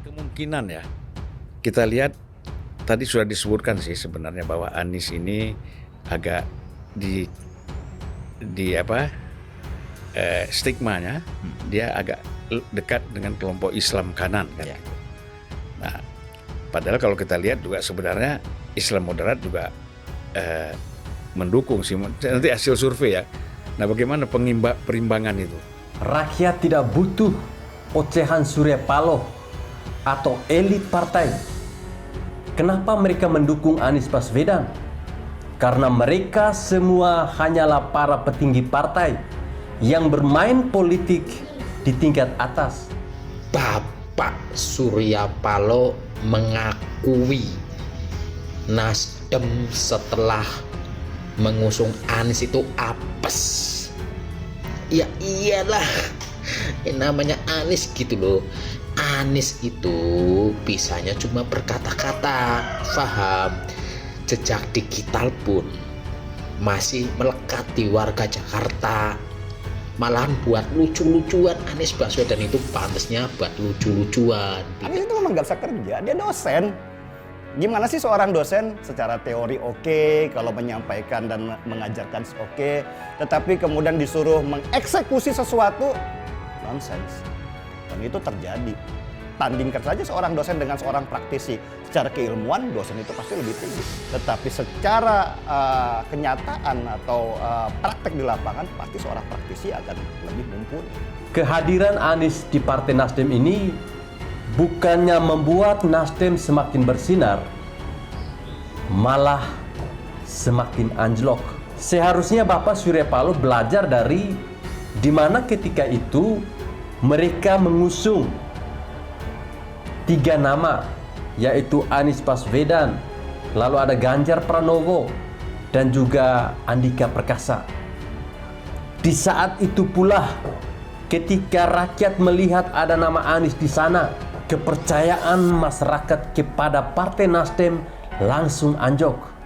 Kemungkinan ya, kita lihat tadi sudah disebutkan sih sebenarnya bahwa Anies ini agak di stigmanya dia agak dekat dengan kelompok Islam kanan kan. Ya. Nah, padahal kalau kita lihat juga sebenarnya Islam moderat juga mendukung sih nanti hasil survei ya. Nah, bagaimana perimbangan itu? Rakyat tidak butuh ocehan Surya Paloh atau elit partai. Kenapa mereka mendukung Anies Baswedan? Karena mereka semua hanyalah para petinggi partai yang bermain politik di tingkat atas. Bapak Surya Paloh mengakui Nasdem setelah mengusung Anies itu apes. Ya iyalah, namanya Anies gitu loh. Anies itu bisanya cuma berkata-kata, paham. Jejak digital pun masih melekat di warga Jakarta. Malahan buat lucu-lucuan. Anies Baswedan itu pantasnya buat lucu-lucuan. Anies itu memang gak bisa kerja, dia dosen. Gimana sih seorang dosen? Secara teori oke, kalau menyampaikan dan mengajarkan oke, tetapi kemudian disuruh mengeksekusi sesuatu, nonsens. Dan itu terjadi. Tandingkan saja seorang dosen dengan seorang praktisi. Secara keilmuan, dosen itu pasti lebih tinggi. Tetapi secara kenyataan atau praktek di lapangan, pasti seorang praktisi akan lebih mumpuni. Kehadiran Anies di Partai Nasdem ini bukannya membuat Nasdem semakin bersinar, malah semakin anjlok. Seharusnya Bapak Surya Paloh belajar dari di mana ketika itu mereka mengusung 3 nama, yaitu Anies Baswedan, lalu ada Ganjar Pranowo, dan juga Andika Perkasa. Di saat itu pula, ketika rakyat melihat ada nama Anies di sana, kepercayaan masyarakat kepada Partai Nasdem langsung anjlok.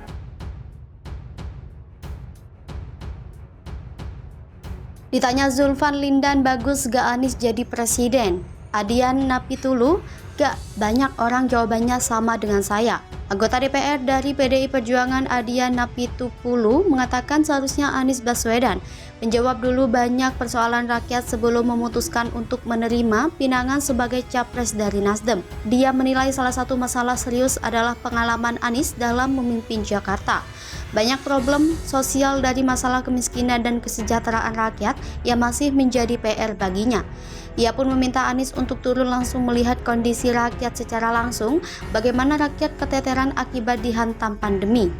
Ditanya Zulfan Lindan, bagus gak Anies jadi presiden? Adian Napitulu, gak, banyak orang jawabannya sama dengan saya. Anggota DPR dari PDI Perjuangan Adian Napitupulu mengatakan seharusnya Anies Baswedan menjawab dulu banyak persoalan rakyat sebelum memutuskan untuk menerima pinangan sebagai capres dari Nasdem. Dia menilai salah satu masalah serius adalah pengalaman Anies dalam memimpin Jakarta. Banyak problem sosial dari masalah kemiskinan dan kesejahteraan rakyat yang masih menjadi PR baginya. Ia pun meminta Anies untuk turun langsung melihat kondisi rakyat secara langsung, bagaimana rakyat keteteran akibat dihantam pandemi.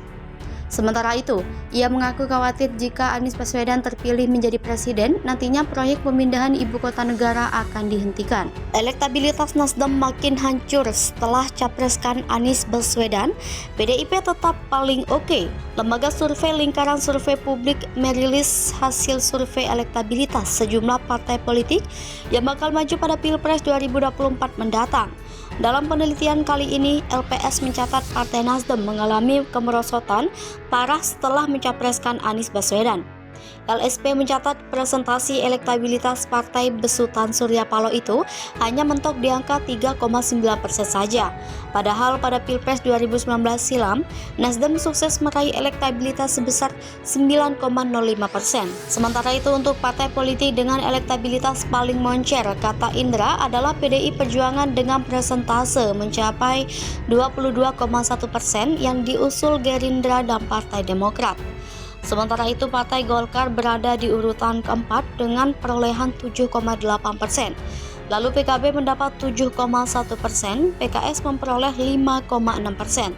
Sementara itu, ia mengaku khawatir jika Anies Baswedan terpilih menjadi presiden, nantinya proyek pemindahan ibu kota negara akan dihentikan. Elektabilitas Nasdem makin hancur setelah capreskan Anies Baswedan, PDIP tetap paling oke. Lembaga survei Lingkaran Survei Publik merilis hasil survei elektabilitas sejumlah partai politik yang bakal maju pada Pilpres 2024 mendatang. Dalam penelitian kali ini, LPS mencatat Partai Nasdem mengalami kemerosotan parah setelah mencapreskan Anies Baswedan. LSP mencatat presentasi elektabilitas Partai Besutan Surya Paloh itu hanya mentok di angka 3,9% saja. Padahal pada Pilpres 2019 silam, Nasdem sukses meraih elektabilitas sebesar 9,05%. Sementara itu untuk partai politik dengan elektabilitas paling moncer, kata Indra, adalah PDI Perjuangan dengan presentase mencapai 22,1% yang diusul Gerindra dan Partai Demokrat. Sementara itu Partai Golkar berada di urutan keempat dengan perolehan 7,8%. Lalu PKB mendapat 7,1%, PKS memperoleh 5,6%.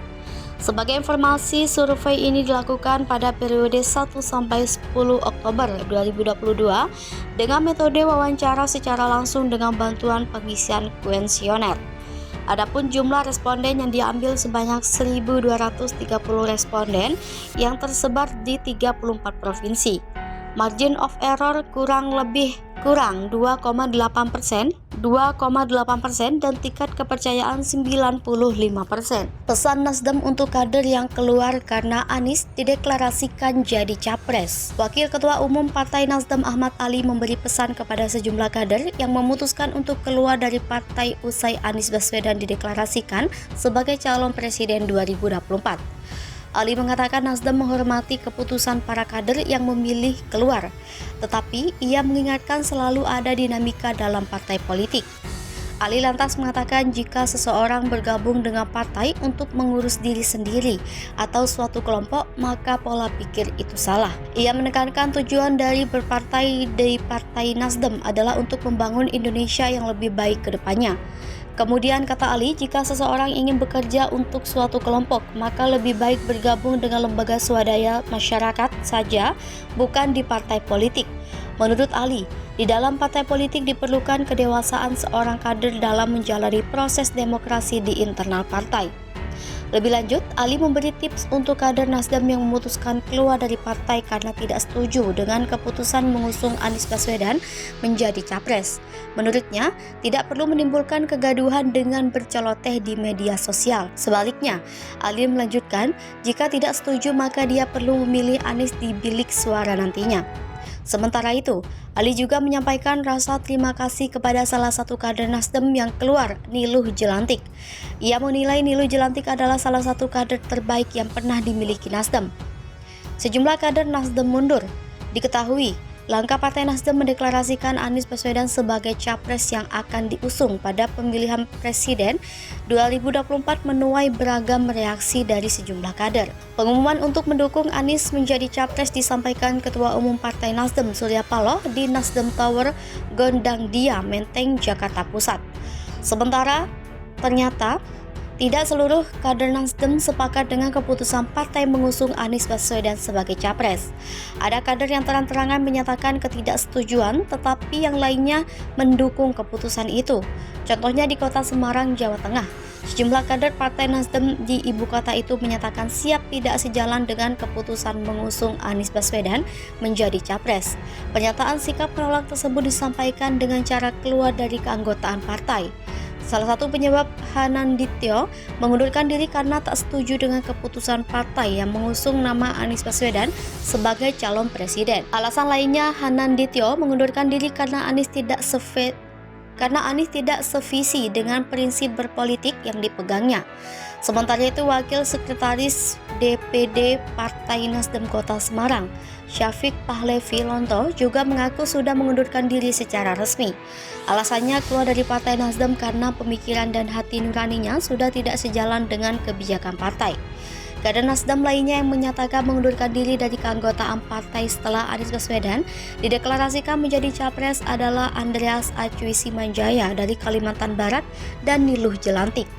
Sebagai informasi, survei ini dilakukan pada periode 1 sampai 10 Oktober 2022 dengan metode wawancara secara langsung dengan bantuan pengisian kuesioner. Adapun jumlah responden yang diambil sebanyak 1.230 responden yang tersebar di 34 provinsi. Margin of error kurang lebih kurang 2,8%, dan tingkat kepercayaan 95%. Pesan Nasdem untuk kader yang keluar karena Anies dideklarasikan jadi capres. Wakil Ketua Umum Partai Nasdem Ahmad Ali memberi pesan kepada sejumlah kader yang memutuskan untuk keluar dari partai usai Anies Baswedan dideklarasikan sebagai calon presiden 2024. Ali mengatakan Nasdem menghormati keputusan para kader yang memilih keluar, tetapi ia mengingatkan selalu ada dinamika dalam partai politik. Ali lantas mengatakan jika seseorang bergabung dengan partai untuk mengurus diri sendiri atau suatu kelompok, maka pola pikir itu salah. Ia menekankan tujuan dari berpartai di Partai Nasdem adalah untuk membangun Indonesia yang lebih baik ke depannya. Kemudian kata Ali, jika seseorang ingin bekerja untuk suatu kelompok, maka lebih baik bergabung dengan lembaga swadaya masyarakat saja, bukan di partai politik. Menurut Ali, di dalam partai politik diperlukan kedewasaan seorang kader dalam menjalani proses demokrasi di internal partai. Lebih lanjut, Ali memberi tips untuk kader Nasdem yang memutuskan keluar dari partai karena tidak setuju dengan keputusan mengusung Anies Baswedan menjadi capres. Menurutnya, tidak perlu menimbulkan kegaduhan dengan berceloteh di media sosial. Sebaliknya, Ali melanjutkan, jika tidak setuju maka dia perlu memilih Anies di bilik suara nantinya. Sementara itu, Ali juga menyampaikan rasa terima kasih kepada salah satu kader Nasdem yang keluar, Niluh Jelantik. Ia menilai Niluh Jelantik adalah salah satu kader terbaik yang pernah dimiliki Nasdem. Sejumlah kader Nasdem mundur. Diketahui, langkah Partai Nasdem mendeklarasikan Anies Baswedan sebagai capres yang akan diusung pada pemilihan presiden 2024 menuai beragam reaksi dari sejumlah kader. Pengumuman untuk mendukung Anies menjadi capres disampaikan Ketua Umum Partai Nasdem Surya Paloh di Nasdem Tower, Gondang Dia, Menteng, Jakarta Pusat. Sementara, ternyata tidak seluruh kader Nasdem sepakat dengan keputusan partai mengusung Anies Baswedan sebagai capres. Ada kader yang terang-terangan menyatakan ketidaksetujuan, tetapi yang lainnya mendukung keputusan itu. Contohnya di kota Semarang, Jawa Tengah. Sejumlah kader Partai Nasdem di ibu kota itu menyatakan siap tidak sejalan dengan keputusan mengusung Anies Baswedan menjadi capres. Pernyataan sikap menolak tersebut disampaikan dengan cara keluar dari keanggotaan partai. Salah satu penyebab Hanandityo mengundurkan diri karena tak setuju dengan keputusan partai yang mengusung nama Anies Baswedan sebagai calon presiden. Alasan lainnya, Hanandityo mengundurkan diri karena Anies tidak sevisi dengan prinsip berpolitik yang dipegangnya. Sementara itu, Wakil Sekretaris DPD Partai Nasdem Kota Semarang, Syafiq Pahlevi Lonto, juga mengaku sudah mengundurkan diri secara resmi. Alasannya keluar dari Partai Nasdem karena pemikiran dan hati nuraninya sudah tidak sejalan dengan kebijakan partai. Kader Nasdem lainnya yang menyatakan mengundurkan diri dari keanggotaan partai setelah Anies Baswedan dideklarasikan menjadi capres adalah Andreas Acuy Simanjaya dari Kalimantan Barat dan Niluh Jelantik.